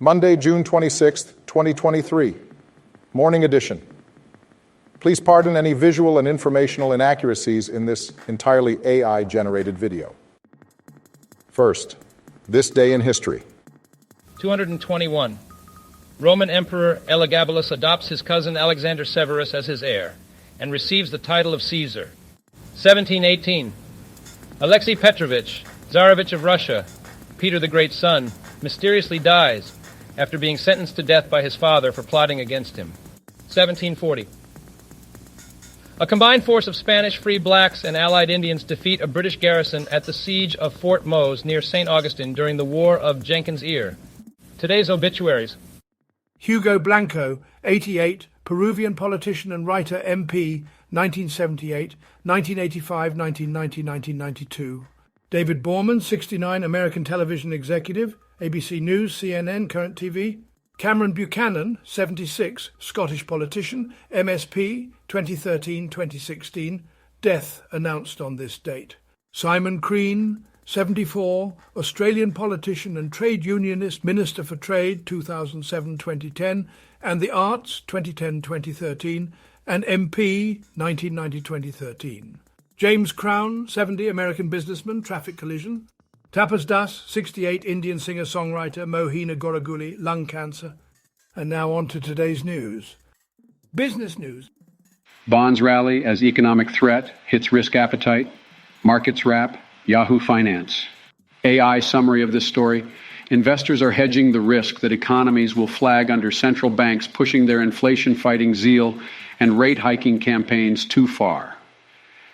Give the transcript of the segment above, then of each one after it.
Monday, June 26th, 2023, morning edition. Please pardon any visual and informational inaccuracies in this entirely AI-generated video. First, this day in history. 221. Roman Emperor Elagabalus adopts his cousin Alexander Severus as his heir and receives the title of Caesar. 1718. Alexei Petrovich, Tsarevich of Russia, Peter the Great's son, mysteriously dies after being sentenced to death by his father for plotting against him. 1740. A combined force of Spanish, Free Blacks, and Allied Indians defeat a British garrison at the siege of Fort Mose near St. Augustine during the War of Jenkins' Ear. Today's obituaries. Hugo Blanco, 88, Peruvian politician and writer, MP, 1978, 1985, 1990, 1992. David Borman, 69, American television executive, ABC News, CNN, Current TV. Cameron Buchanan, 76, Scottish politician, MSP, 2013-2016, death announced on this date. Simon Crean, 74, Australian politician and trade unionist, Minister for Trade, 2007-2010, and the Arts, 2010-2013, and MP, 1990-2013. James Crown, 70, American businessman, traffic collision. Tapas Das, 68, Indian singer-songwriter, Mohina Goraguli, lung cancer. And now on to today's news. Business news. Bonds rally as economic threat hits risk appetite. Markets wrap. Yahoo Finance. AI summary of this story. Investors are hedging the risk that economies will flag under central banks pushing their inflation-fighting zeal and rate-hiking campaigns too far.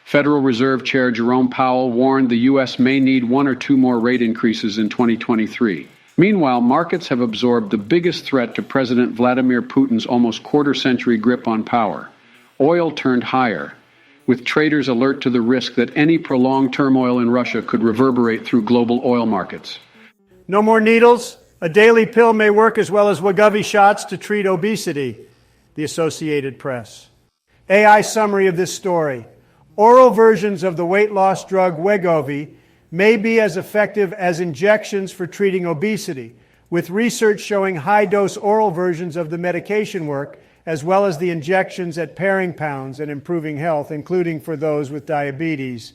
Federal Reserve Chair Jerome Powell warned the U.S. may need one or two more rate increases in 2023. Meanwhile, markets have absorbed the biggest threat to President Vladimir Putin's almost quarter-century grip on power. Oil turned higher, with traders alert to the risk that any prolonged turmoil in Russia could reverberate through global oil markets. No more needles. A daily pill may work as well as Wegovy shots to treat obesity, the Associated Press. AI summary of this story. Oral versions of the weight loss drug Wegovy may be as effective as injections for treating obesity, with research showing high-dose oral versions of the medication work, as well as the injections at paring pounds and improving health, including for those with diabetes.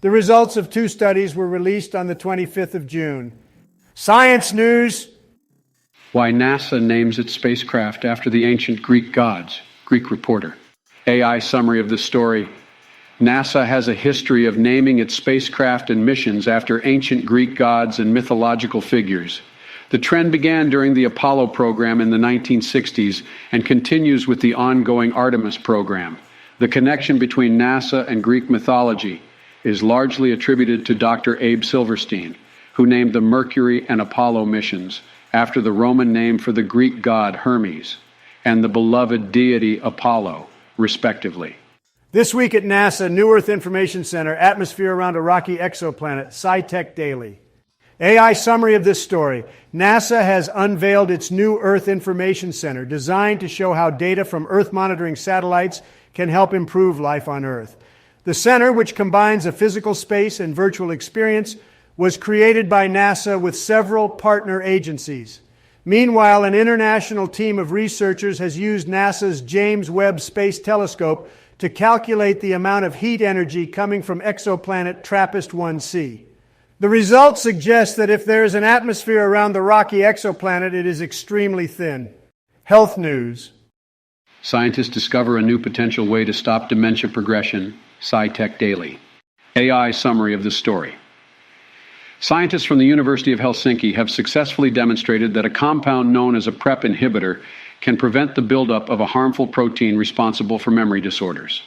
The results of 2 studies were released on the 25th of June. Science news. Why NASA names its spacecraft after the ancient Greek gods. Greek reporter. AI summary of the story. NASA has a history of naming its spacecraft and missions after ancient Greek gods and mythological figures. The trend began during the Apollo program in the 1960s and continues with the ongoing Artemis program. The connection between NASA and Greek mythology is largely attributed to Dr. Abe Silverstein, who named the Mercury and Apollo missions after the Roman name for the Greek god Hermes and the beloved deity Apollo, respectively. This week at NASA, New Earth Information Center, atmosphere around a rocky exoplanet, SciTech Daily. AI summary of this story. NASA has unveiled its New Earth Information Center, designed to show how data from Earth monitoring satellites can help improve life on Earth. The center, which combines a physical space and virtual experience, was created by NASA with several partner agencies. Meanwhile, an international team of researchers has used NASA's James Webb Space Telescope to calculate the amount of heat energy coming from exoplanet TRAPPIST-1c. The results suggest that if there is an atmosphere around the rocky exoplanet, it is extremely thin. Health news. Scientists discover a new potential way to stop dementia progression. SciTech Daily. AI summary of the story. Scientists from the University of Helsinki have successfully demonstrated that a compound known as a PrEP inhibitor can prevent the buildup of a harmful protein responsible for memory disorders.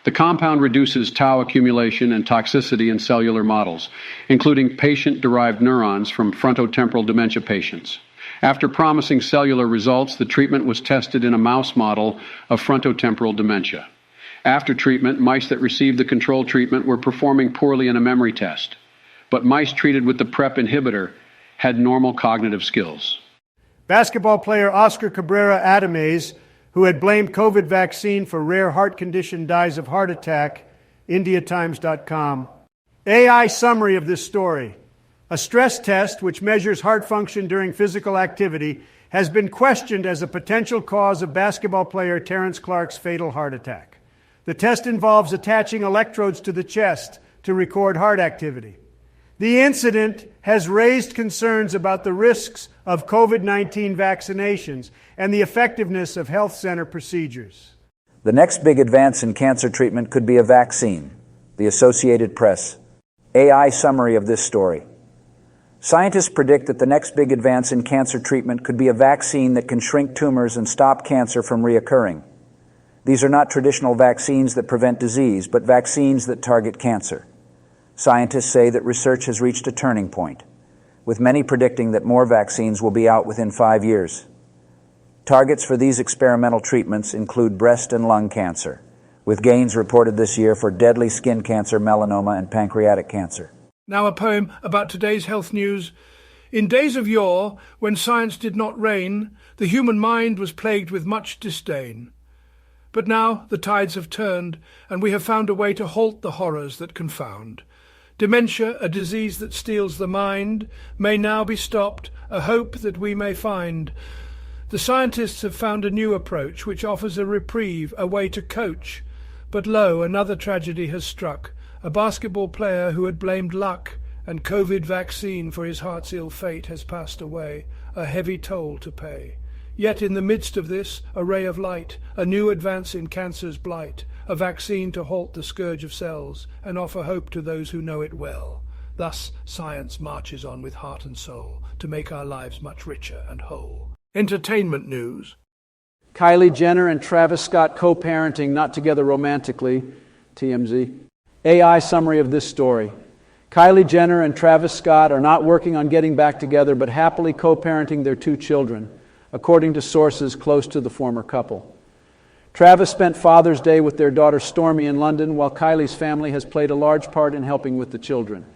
The compound reduces tau accumulation and toxicity in cellular models, including patient-derived neurons from frontotemporal dementia patients. After promising cellular results, the treatment was tested in a mouse model of frontotemporal dementia. After treatment, mice that received the control treatment were performing poorly in a memory test, but mice treated with the PrEP inhibitor had normal cognitive skills. Basketball player Oscar Cabrera Adames, who had blamed COVID vaccine for rare heart condition, dies of heart attack. IndiaTimes.com. AI summary of this story. A stress test, which measures heart function during physical activity, has been questioned as a potential cause of basketball player Terrence Clark's fatal heart attack. The test involves attaching electrodes to the chest to record heart activity. The incident has raised concerns about the risks of COVID-19 vaccinations and the effectiveness of health center procedures. The next big advance in cancer treatment could be a vaccine. The Associated Press. AI summary of this story. Scientists predict that the next big advance in cancer treatment could be a vaccine that can shrink tumors and stop cancer from reoccurring. These are not traditional vaccines that prevent disease, but vaccines that target cancer. Scientists say that research has reached a turning point, with many predicting that more vaccines will be out within 5 years. Targets for these experimental treatments include breast and lung cancer, with gains reported this year for deadly skin cancer, melanoma, and pancreatic cancer. Now a poem about today's health news. In days of yore, when science did not reign, the human mind was plagued with much disdain. But now the tides have turned, and we have found a way to halt the horrors that confound. Dementia, a disease that steals the mind, may now be stopped, a hope that we may find. The scientists have found a new approach which offers a reprieve, a way to coach. But lo, another tragedy has struck. A basketball player who had blamed luck and COVID vaccine for his heart's ill fate has passed away, a heavy toll to pay. Yet in the midst of this, a ray of light, a new advance in cancer's blight, a vaccine to halt the scourge of cells and offer hope to those who know it well. Thus science marches on with heart and soul to make our lives much richer and whole. Entertainment news. Kylie Jenner and Travis Scott co-parenting, not together romantically, TMZ. AI summary of this story. Kylie Jenner and Travis Scott are not working on getting back together, but happily co-parenting their 2 children, according to sources close to the former couple. Travis spent Father's Day with their daughter Stormy in London, while Kylie's family has played a large part in helping with the children.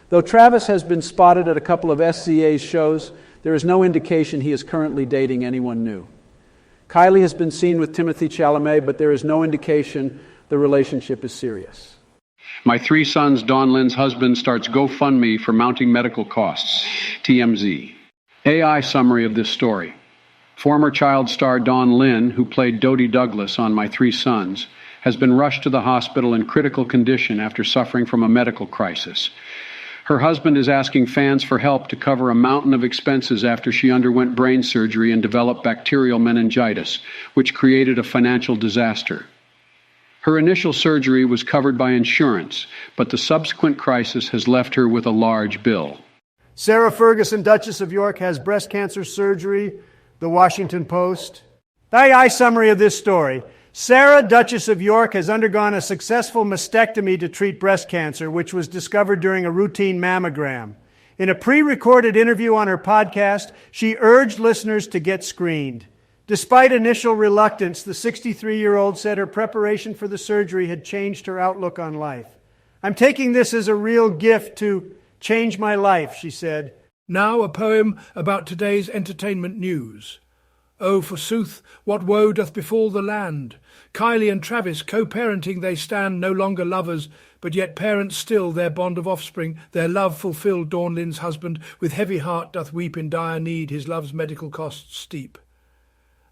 Though Travis has been spotted at a couple of SCA's shows, there is no indication he is currently dating anyone new. Kylie has been seen with Timothée Chalamet, but there is no indication the relationship is serious. My 3 sons, Dawn Lynn's husband, starts GoFundMe for mounting medical costs. TMZ. AI summary of this story. Former child star Dawn Lynn, who played Dodie Douglas on My 3 Sons, has been rushed to the hospital in critical condition after suffering from a medical crisis. Her husband is asking fans for help to cover a mountain of expenses after she underwent brain surgery and developed bacterial meningitis, which created a financial disaster. Her initial surgery was covered by insurance, but the subsequent crisis has left her with a large bill. Sarah Ferguson, Duchess of York, has breast cancer surgery. The Washington Post. AI summary of this story. Sarah, Duchess of York, has undergone a successful mastectomy to treat breast cancer, which was discovered during a routine mammogram. In a pre-recorded interview on her podcast, she urged listeners to get screened. Despite initial reluctance, the 63-year-old said her preparation for the surgery had changed her outlook on life. I'm taking this as a real gift to change my life, she said. Now a poem about today's entertainment news. Oh, forsooth, what woe doth befall the land! Kylie and Travis, co-parenting they stand, no longer lovers, but yet parents still, their bond of offspring, their love fulfilled. Dawn Lynn's husband, with heavy heart doth weep in dire need, his love's medical costs steep.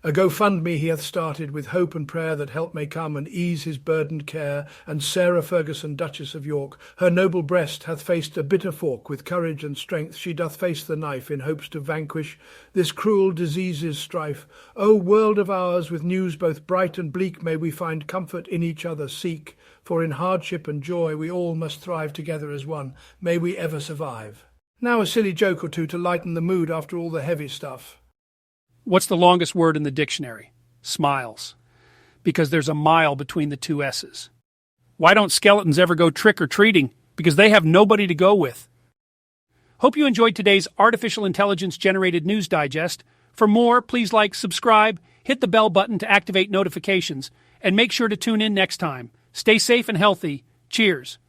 A GoFundMe he hath started, with hope and prayer that help may come and ease his burdened care. And Sarah Ferguson, Duchess of York, her noble breast hath faced a bitter fork. With courage and strength she doth face the knife, in hopes to vanquish this cruel disease's strife. O world of ours, with news both bright and bleak, may we find comfort in each other seek. For in hardship and joy we all must thrive together as one. May we ever survive. Now a silly joke or two to lighten the mood after all the heavy stuff. What's the longest word in the dictionary? Smiles. Because there's a mile between the 2 S's. Why don't skeletons ever go trick-or-treating? Because they have nobody to go with. Hope you enjoyed today's artificial intelligence-generated news digest. For more, please like, subscribe, hit the bell button to activate notifications, and make sure to tune in next time. Stay safe and healthy. Cheers.